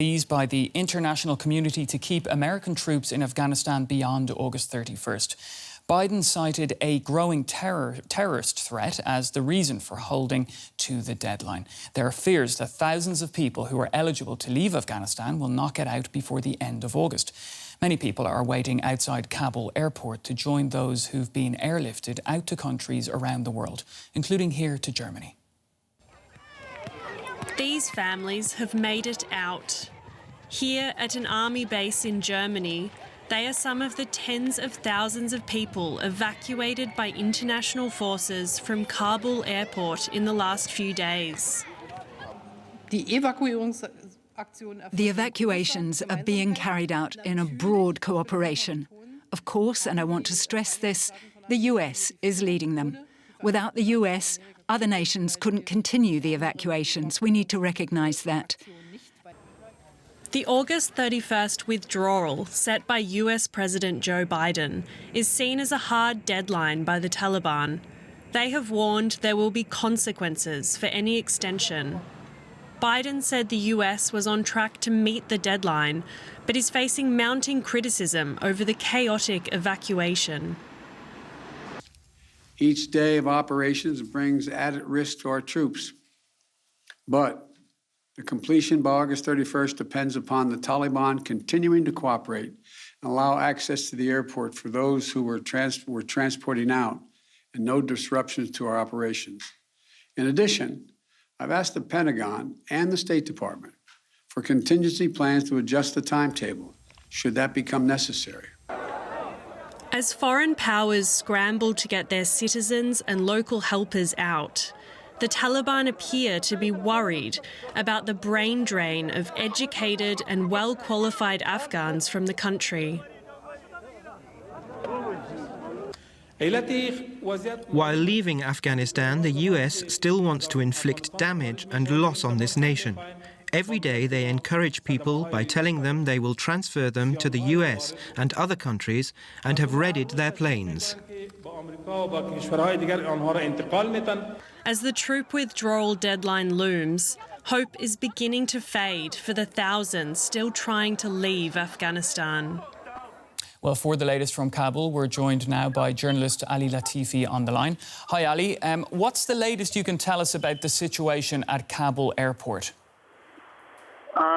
Pleas by the international community to keep American troops in Afghanistan beyond August 31st. Biden cited a growing terrorist threat as the reason for holding to the deadline. There are fears that thousands of people who are eligible to leave Afghanistan will not get out before the end of August. Many people are waiting outside Kabul airport to join those who've been airlifted out to countries around the world, including here to Germany. These families have made it out. Here at an army base in Germany, they are some of the tens of thousands of people evacuated by international forces from Kabul airport in the last few days. The evacuations are being carried out in a broad cooperation. Of course, and I want to stress this, the US is leading them. Without the US, other nations couldn't continue the evacuations. We need to recognise that. The August 31st withdrawal set by US President Joe Biden is seen as a hard deadline by the Taliban. They have warned there will be consequences for any extension. Biden said the US was on track to meet the deadline, but is facing mounting criticism over the chaotic evacuation. Each day of operations brings added risk to our troops. But the completion by August 31st depends upon the Taliban continuing to cooperate and allow access to the airport for those who we're transporting out and no disruptions to our operations. In addition, I've asked the Pentagon and the State Department for contingency plans to adjust the timetable should that become necessary. As foreign powers scramble to get their citizens and local helpers out, the Taliban appear to be worried about the brain drain of educated and well-qualified Afghans from the country. While leaving Afghanistan, the US still wants to inflict damage and loss on this nation. Every day they encourage people by telling them they will transfer them to the US and other countries and have readied their planes. As the troop withdrawal deadline looms, hope is beginning to fade for the thousands still trying to leave Afghanistan. Well, for the latest from Kabul, we're joined now by journalist Ali Latifi on the line. Hi, Ali. What's the latest you can tell us about the situation at Kabul airport?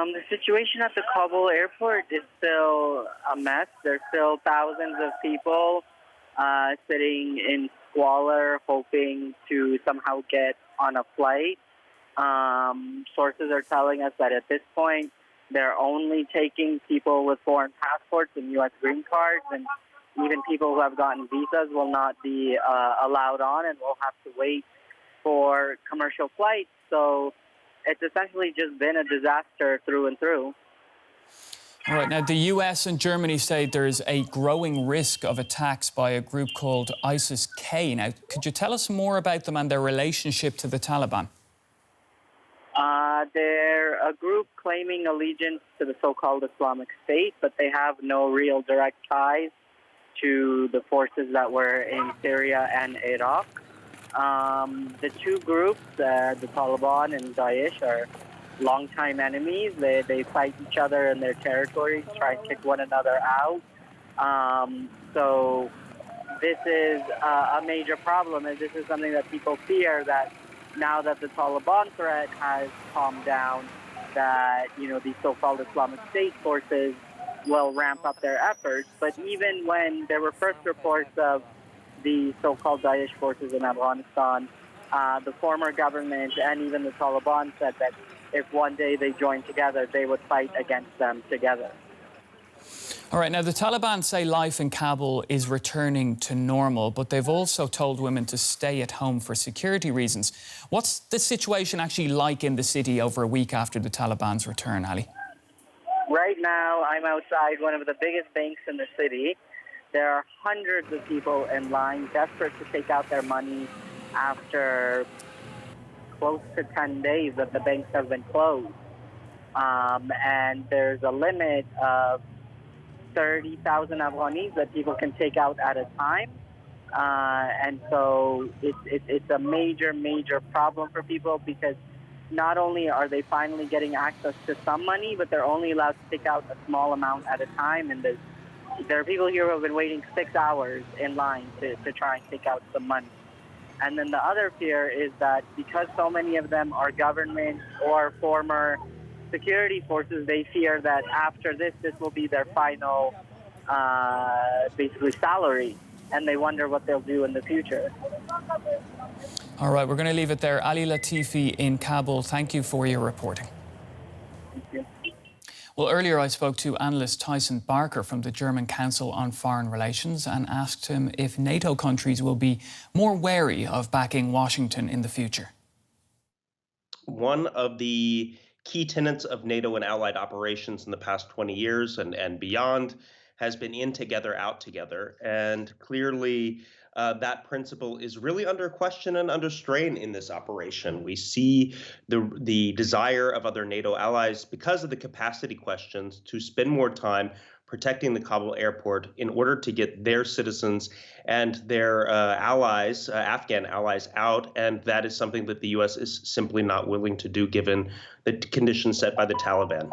The situation at the Kabul airport is still a mess. There's still thousands of people sitting in squalor, hoping to somehow get on a flight. Sources are telling us that at this point, they're only taking people with foreign passports and U.S. green cards, and even people who have gotten visas will not be allowed on and will have to wait for commercial flights. So it's essentially just been a disaster through and through. All right, now the US and Germany say there's a growing risk of attacks by a group called ISIS-K. Now, could you tell us more about them and their relationship to the Taliban? They're a group claiming allegiance to the so-called Islamic State, but they have no real direct ties to the forces that were in Syria and Iraq. The two groups, the Taliban and Daesh, are longtime enemies. They fight each other in their territories, try and kick one another out. So this is a major problem, and this is something that people fear, that now that the Taliban threat has calmed down, that, these so-called Islamic State forces will ramp up their efforts. But even when there were first reports of the so-called Daesh forces in Afghanistan, the former government and even the Taliban said that if one day they joined together, they would fight against them together. All right, now the Taliban say life in Kabul is returning to normal, but they've also told women to stay at home for security reasons. What's the situation actually like in the city over a week after the Taliban's return, Ali? Right now, I'm outside one of the biggest banks in the city. There are hundreds of people in line, desperate to take out their money after close to 10 days that the banks have been closed. And there's a limit of 30,000 Afghanis that people can take out at a time. And so it's a major, major problem for people, because not only are they finally getting access to some money, but they're only allowed to take out a small amount at a time. And there are people here who have been waiting 6 hours in line to try and take out some money. And then the other fear is that because so many of them are government or former security forces, they fear that after this will be their final, basically, salary. And they wonder what they'll do in the future. All right, we're going to leave it there. Ali Latifi in Kabul, thank you for your reporting. Thank you. Well, earlier I spoke to analyst Tyson Barker from the German Council on Foreign Relations and asked him if NATO countries will be more wary of backing Washington in the future. One of the key tenets of NATO and allied operations in the past 20 years and beyond has been in together, out together. And clearly, that principle is really under question and under strain in this operation. We see the desire of other NATO allies, because of the capacity questions, to spend more time protecting the Kabul airport in order to get their citizens and their allies, Afghan allies, out. And that is something that the U.S. is simply not willing to do, given the conditions set by the Taliban.